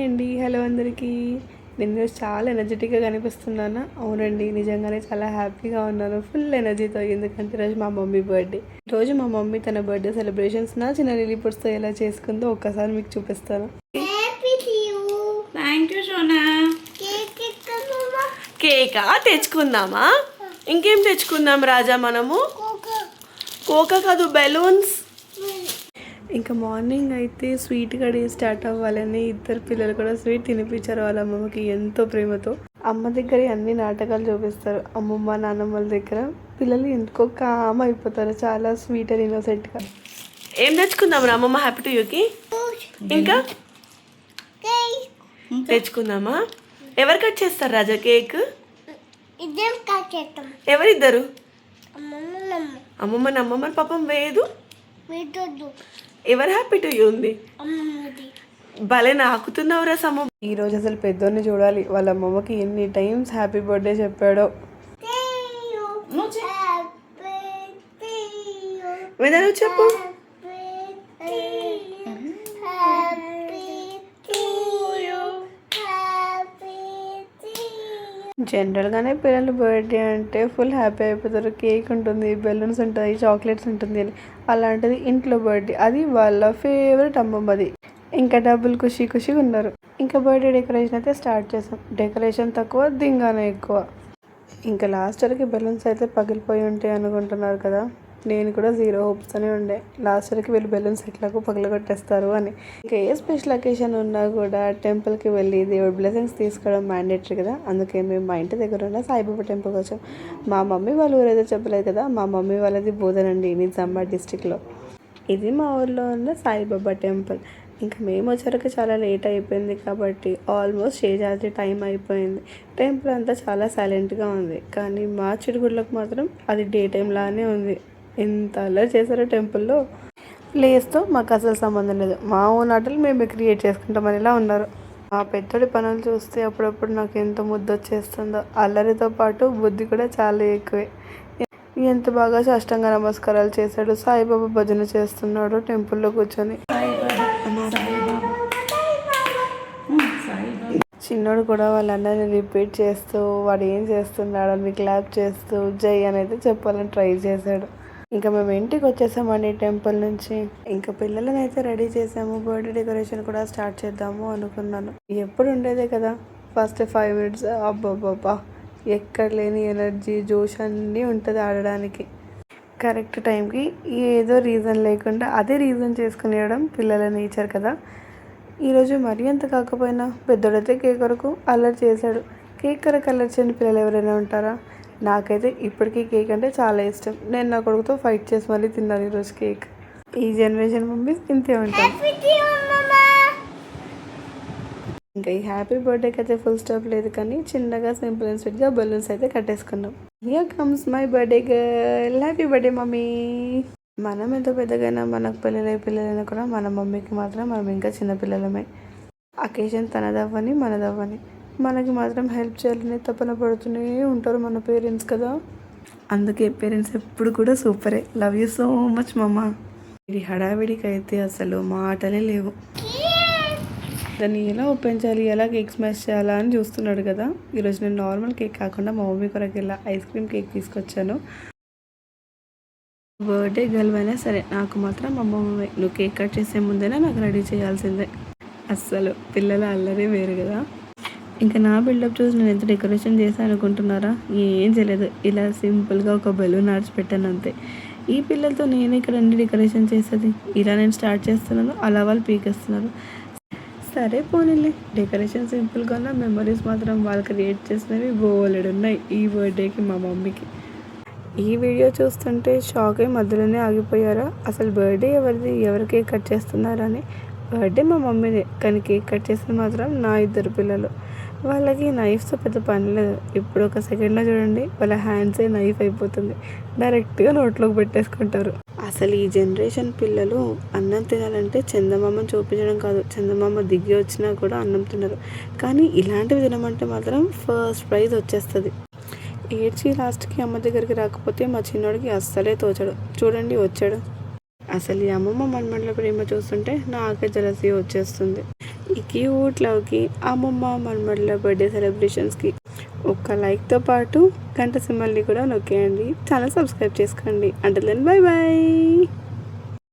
Hi అండి, hello అందరికీ. నేను ఈరోజు చాలా ఎనర్జెటిక్గా కనిపిస్తున్నాను. అవునండి, నిజంగానే చాలా హ్యాపీగా ఉన్నాను, ఫుల్ ఎనర్జీతో. ఎందుకంటే ఈరోజు మా మమ్మీ బర్త్డే. ఈరోజు మా మమ్మీ తన బర్త్డే సెలబ్రేషన్స్ నా చిన్న లిలీపుడ్స్తో ఎలా చేసుకుందో ఒక్కసారి మీకు చూపిస్తాను. Thank you Sona. కేకా తెచ్చుకుందామా? ఇంకేం తెచ్చుకుందాం రాజా? మనము కోకా కాదు, బెలూన్స్. ఇంకా మార్నింగ్ అయితే స్వీట్గా డే స్టార్ట్ అవ్వాలని ఇద్దరు పిల్లలు కూడా స్వీట్ తినిపించారు వాళ్ళ అమ్మమ్మకి ఎంతో ప్రేమతో. అమ్మ దగ్గర అన్ని నాటకాలు చూపిస్తారు. అమ్మమ్మ నాన్నమ్మల దగ్గర పిల్లలు ఎందుకో కామ్ అయిపోతారు, చాలా స్వీట్ అండ్ ఇన్నోసెంట్గా. ఏం తెచ్చుకుందాం రా అమ్మమ్మ హ్యాపీ టు యూకి? ఇంకా తెచ్చుకుందామా? ఎవరు కట్ చేస్తారు రాజా కేక్? ఎవరిద్దరు? అమ్మమ్మ నమ్మమ్మని పాపం వేయదు. ఎవరు హ్యాపీ టు యూ ఉంది? భలే నాకుతున్నావురా సమ్మ. ఈరోజు అసలు పెద్దోడిని చూడాలి. వాళ్ళ అమ్మమ్మకి ఎన్ని టైమ్స్ హ్యాపీ బర్త్డే చెప్పాడో. వేదన చెప్పు. జనరల్గానే పిల్లలు బర్త్డే అంటే ఫుల్ హ్యాపీ అయిపోతారు. కేక్ ఉంటుంది, బెలూన్స్ ఉంటాయి, చాక్లెట్స్ ఉంటుంది అని. అలాంటిది ఇంట్లో బర్త్డే, అది వాళ్ళ ఫేవరెట్ అమ్మమ్మది. ఇంకా డబ్బులు ఖుషి ఖుషిగా ఉన్నారు. ఇంకా బర్త్డే డెకరేషన్ అయితే స్టార్ట్ చేసాం. డెకరేషన్ తక్కువ, దింగానే ఎక్కువ. ఇంకా లాస్ట్ వరకు బెలూన్స్ అయితే పగిలిపోయి ఉంటాయి అనుకుంటున్నారు కదా. నేను కూడా జీరో హోప్స్తోనే ఉండే, లాస్ట్ వరకు వీళ్ళు బెలూన్స్ ఎట్లాగో పగలగొట్టేస్తారు అని. ఇంకా ఏ స్పెషల్ అకేషన్ ఉన్నా కూడా టెంపుల్కి వెళ్ళి దేవుడి బ్లెస్సింగ్స్ తీసుకోవడం మ్యాండేటరీ కదా. అందుకే మేము మా ఇంటి దగ్గర ఉన్న సాయిబాబా టెంపుల్కి వచ్చాం. మా మమ్మీ వాళ్ళు ఊరేదో చెప్పలేదు కదా, మా మమ్మీ వాళ్ళది బోధనండి, నిజామాబాద్ డిస్టిక్లో. ఇది మా ఊర్లో ఉన్న సాయిబాబా టెంపుల్. ఇంకా మేము వచ్చరికి చాలా లేట్ అయిపోయింది కాబట్టి ఆల్మోస్ట్ చేజార్జీ టైం అయిపోయింది. టెంపుల్ అంతా చాలా సైలెంట్గా ఉంది, కానీ మా చిరుగుళ్ళకు మాత్రం అది డే టైం లానే ఉంది. ఎంత అల్లరి చేశారో టెంపుల్లో. ప్లేస్తో మాకు అసలు సంబంధం లేదు, మా ఓన్ ఆటలు మేము క్రియేట్ చేసుకుంటామని ఇలా ఉన్నారు. మా పెద్దోడి పనులు చూస్తే అప్పుడప్పుడు నాకు ఎంత ముద్దు వచ్చేస్తుందో. అల్లరితో పాటు బుద్ధి కూడా చాలా ఎక్కువే. ఎంత బాగా సాష్టాంగ నమస్కారాలు చేశాడు, సాయిబాబా భజన చేస్తున్నాడు టెంపుల్లో కూర్చొని. చిన్నోడు కూడా వాళ్ళందరినీ రిపీట్ చేస్తూ వాడు ఏం చేస్తున్నాడు అని క్లాప్ చేస్తూ జై అనేది చెప్పాలని ట్రై చేశాడు. ఇంకా మేము ఇంటికి వచ్చేసామండి టెంపుల్ నుంచి. ఇంకా పిల్లలని అయితే రెడీ చేసాము. బర్త్డే డెకరేషన్ కూడా స్టార్ట్ చేద్దాము అనుకున్నాను. ఎప్పుడు ఉండేదే కదా, ఫస్ట్ 5 minutes అబ్బాబ్బా ఎక్కడ లేని ఎనర్జీ జోష్ అన్నీ ఉంటుంది ఆడడానికి. కరెక్ట్ టైంకి ఏదో రీజన్ లేకుండా అదే రీజన్ చేసుకునేయడం పిల్లల నేచర్ కదా. ఈరోజు మరీ అంత కాకపోయినా పెద్దోడైతే కేక్ వరకు అల్లరి చేశాడు. కేక్ వరకు అల్లరి చేయని పిల్లలు ఎవరైనా ఉంటారా? నాకైతే ఇప్పటికీ కేక్ అంటే చాలా ఇష్టం. నేను నా కొడుకుతో ఫైట్ చేసి మళ్ళీ తిన్నాను ఈరోజు కేక్. ఈ జనరేషన్ మమ్మీస్ ఇంతే ఉంటాను. ఇంకా ఈ హ్యాపీ బర్త్డేకి అయితే ఫుల్ స్టాప్ లేదు, కానీ చిన్నగా సింపుల్ అండ్ స్వీట్గా బెలూన్స్ అయితే కట్టేసుకున్నాం. Here comes my birthday girl, happy birthday mummy. మనం ఎంత పెద్దగైనా మనకు పిల్లలైనా కూడా మన మమ్మీకి మాత్రం మనం ఇంకా చిన్నపిల్లలమే. అకేషన్ తనదవ్వని మనదవ్వని మనకి మాత్రం హెల్ప్ చేయాలని తపన పడుతూనే ఉంటారు మన పేరెంట్స్ కదా. అందుకే పేరెంట్స్ ఎప్పుడు కూడా సూపరే. లవ్ యూ సో మచ్ మమ్మ. ఇది హడావిడికి అయితే అసలు మాటలే లేవు. దాన్ని ఎలా ఓపెన్ చేయాలి, ఎలా కేక్ స్మాష్ చేయాలా అని చూస్తున్నాడు కదా. ఈరోజు నేను నార్మల్ కేక్ కాకుండా మా మమ్మీ కొరకు ఇలా ఐస్ క్రీమ్ కేక్ తీసుకొచ్చాను. బర్త్డే గర్ల్ అయినా సరే నాకు మాత్రం మా మమ్మీ నువ్వు కేక్ కట్ చేసే ముందైనా నాకు రెడీ చేయాల్సిందే. అస్సలు పిల్లల అల్లరే వేరు కదా. ఇంకా నా బిల్డప్ చూసి నేను ఎంత డెకరేషన్ చేశాను అనుకుంటున్నారా? ఏం చేయలేదు, ఇలా సింపుల్గా ఒక బెలూన్ ఆర్చి పెట్టాను అంతే. ఈ పిల్లలతో నేను ఇక్కడ అన్ని డెకరేషన్ చేసేది. ఇలా నేను స్టార్ట్ చేస్తున్నాను, అలా వాళ్ళు పీకేస్తున్నారు. సరే పోనీలే, డెకరేషన్ సింపుల్గా ఉన్న మెమరీస్ మాత్రం వాళ్ళు క్రియేట్ చేసినవి బోలెడు ఉన్నాయి ఈ బర్త్డేకి మా మమ్మీకి. ఈ వీడియో చూస్తుంటే షాక్ అయ్యి మధ్యలోనే ఆగిపోయారా? అసలు బర్త్డే ఎవరిది, ఎవరు కేక్ కట్ చేస్తున్నారని. బర్త్డే మా మమ్మీదే, కానీ కేక్ కట్ చేసింది మాత్రం నా ఇద్దరు పిల్లలు. వాళ్ళకి నైఫ్తో పెద్ద పని లేదు. ఇప్పుడు ఒక సెకండ్లో చూడండి వాళ్ళ హ్యాండ్సే నైఫ్ అయిపోతుంది, డైరెక్ట్గా నోట్లోకి పెట్టేసుకుంటారు. అసలు ఈ జనరేషన్ పిల్లలు అన్నం తినాలంటే చందమామని చూపించడం కాదు, చందమామ దిగి వచ్చినా కూడా అన్నం తినరు. కానీ ఇలాంటివి తినమంటే మాత్రం ఫస్ట్ ప్రైజ్ వచ్చేస్తుంది. ఏడ్చి లాస్ట్కి అమ్మ దగ్గరికి రాకపోతే మా చిన్నోడికి అస్సలే తోచడు. చూడండి వచ్చాడు. అసలు ఈ అమ్మమ్మ మనమళ్ళ ప్రేమ చూస్తుంటే నాకే జలసీ వచ్చేస్తుంది. ఈ క్యూట్ లవ్కి అమ్మమ్మ మనమడల బర్త్డే సెలబ్రేషన్స్కి ఒక్క లైక్తో పాటు గంట సింబల్ని కూడా నొక్కేయండి. ఛానల్ సబ్స్క్రైబ్ చేసుకోండి. అంటే దెన్ బై బాయ్.